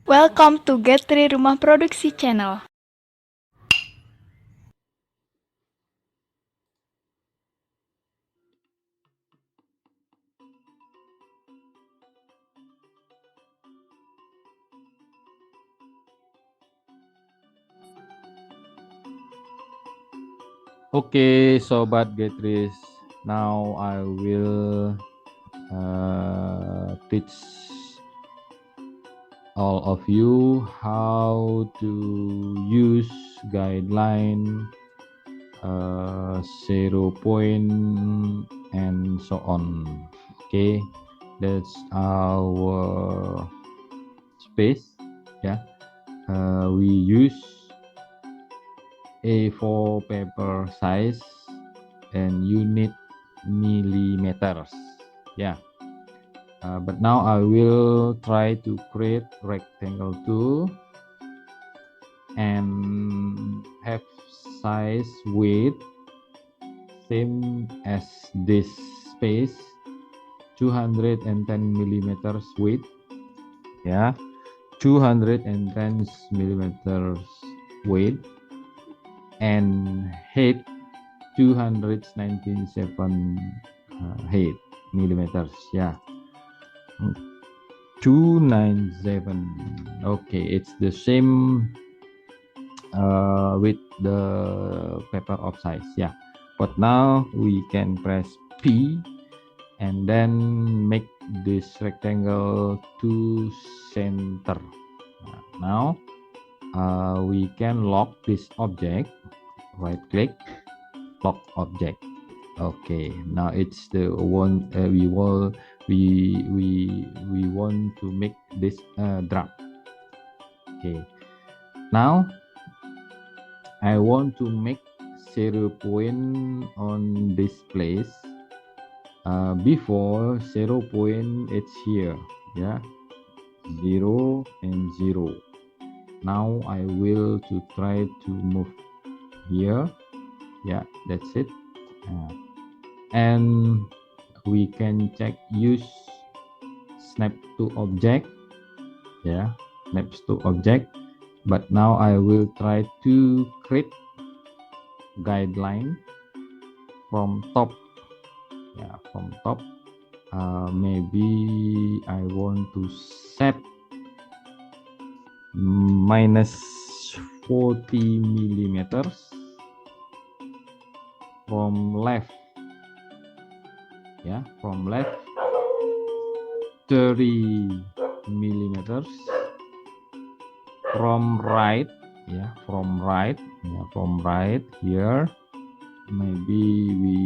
Welcome to Get3 Rumah Produksi Channel. Okay, Sobat Getris. Now I will teach all of you how to use guideline, 0 point, and so on. Okay, that's our space. Yeah, we use A4 paper size and unit millimeters. Yeah, but now I will try to create rectangle 2 and have size width same as this space, 210 millimeters width. Yeah, 210 millimeters width and height 297 height millimeters. Yeah, 297. Okay, it's the same with the paper of size. Yeah, but now we can press P and then make this rectangle to center. Now we can lock this object. Right click, lock object. Okay, now it's the one we want to make this drop. Okay, now I want to make 0 point on this place. Before 0 point, it's here. Yeah, 0 and 0. Now I will to try to move here. Yeah, that's it. And we can check use snap to object. Yeah, snaps to object. But now I will try to create guideline from top. Yeah, from top. Maybe I want to set minus 40 millimeters from left. Yeah, from left 30 millimeters from right. Yeah, from right. Yeah, from right here. Maybe we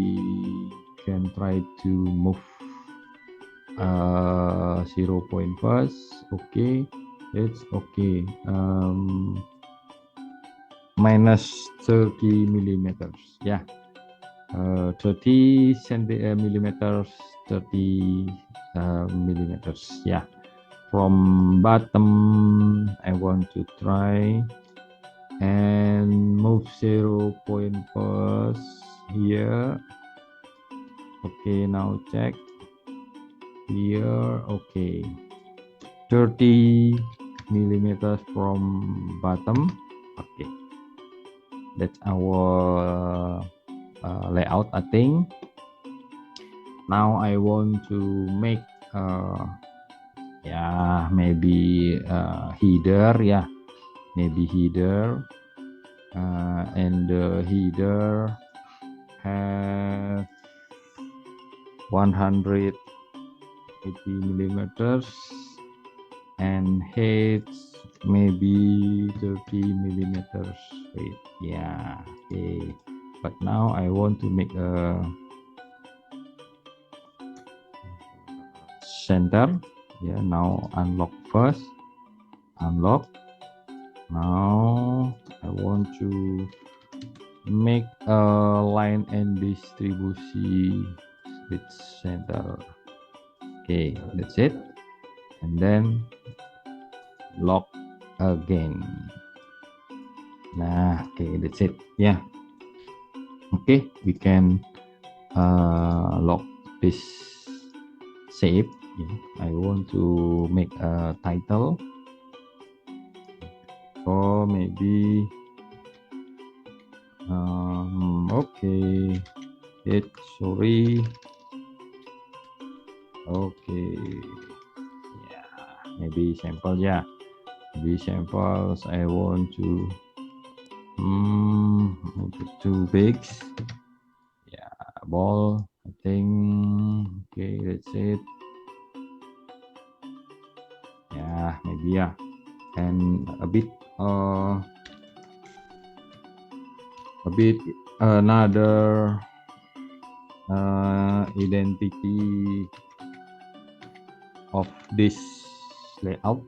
can try to move 0 point first. Okay, it's okay. Minus 30 millimeters. Yeah, 30 millimeters, 30 millimeters. Yeah, from bottom I want to try and move 0 point first here. Okay, now check here. Okay, 30 millimeters from bottom. Okay, that's our layout. I think now I want to make yeah, maybe header. Yeah, maybe header, and the header have 180 millimeters and height maybe 30 millimeters weight. Yeah, okay, but now I want to make a center. Yeah, now unlock first, unlock. Now I want to make a line and distribution with center. Okay, that's it. And then lock again. Nah, okay, that's it. Yeah. Okay, we can lock this shape. Yeah. I want to make a title. or maybe okay, sorry, okay, yeah, maybe sample, yeah, maybe samples I want to maybe too big, yeah, ball, I think, okay, that's it, yeah, maybe, yeah, and a bit another identity of this layout,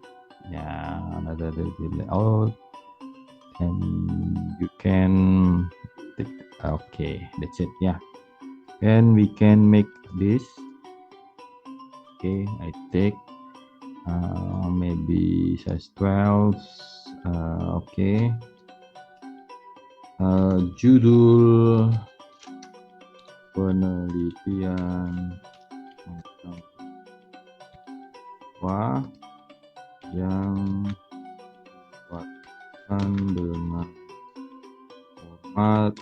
yeah, another layout, and you can okay, that's it, yeah, and we can make this, okay, I take maybe size 12, okay, judul penelitian mahasiswa yang dibuatkan dengan format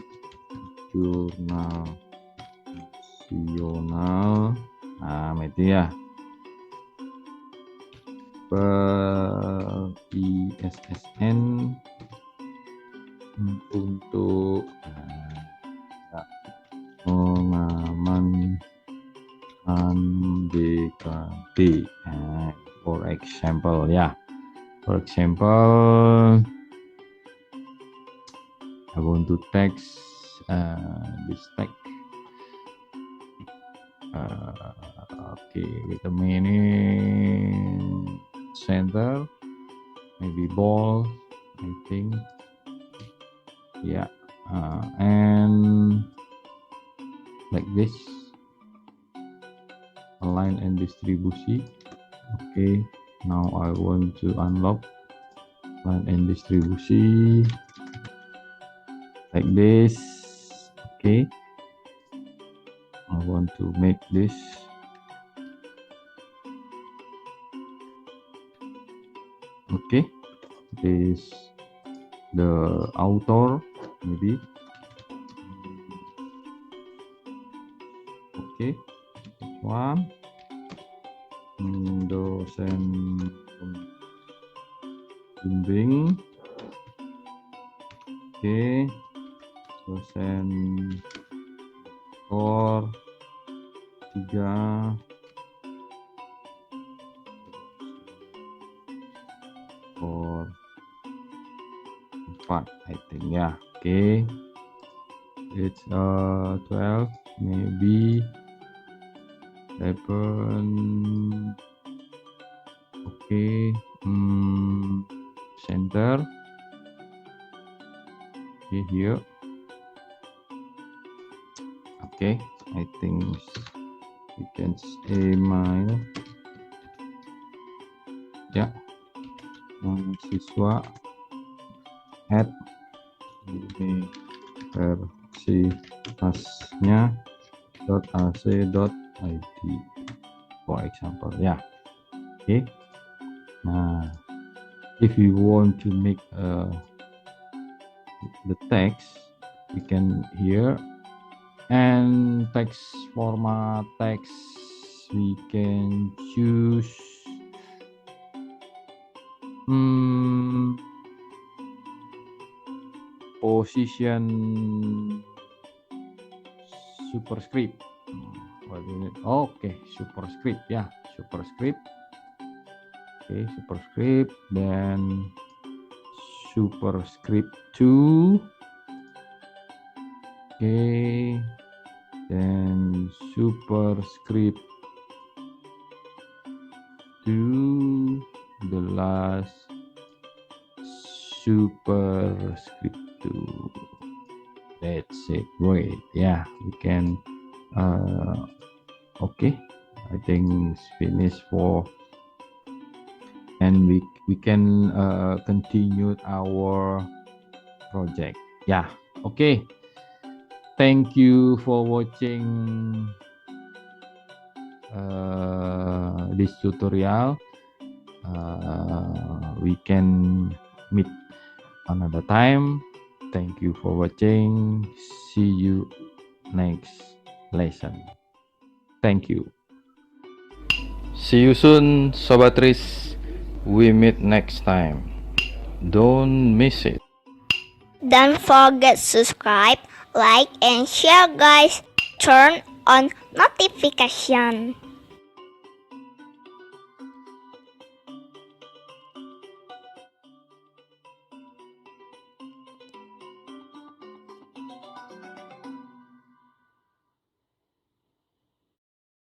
jurnal nasional, nah itu ya, per ISSN untuk mengamankan BKD, for example, ya, for example, I want to text this text, okay, with the meaning center, maybe ball, I think, yeah, and like this, align and distribusi, okay, now I want to unlock align and distribusi like this, okay, I want to make this, okay, this the author, maybe, okay, this one, dosen pembimbing, okay, dosen or 3 or 4, I think, yeah, okay, it's 12, maybe 11, okay, center, okay, here, okay, I think we can email, ya, mahasiswa at universitasnya.ac.id, for example, ya, okay. Nah, if you want to make the text, we can here, and text format text, we can choose position superscript, okay, superscript, ya, superscript, okay, superscript, then superscript 2, okay, then superscript 2, the last superscript 2, that's it, great, yeah, we can okay, I think it's finished for, and we can continue our project, yeah, okay, thank you for watching this tutorial. We can meet another time. Thank you for watching. See you next lesson. Thank you. See you soon, Sobat Tris. We meet next time. Don't miss it. Don't forget subscribe, like, and share guys. Turn on notification.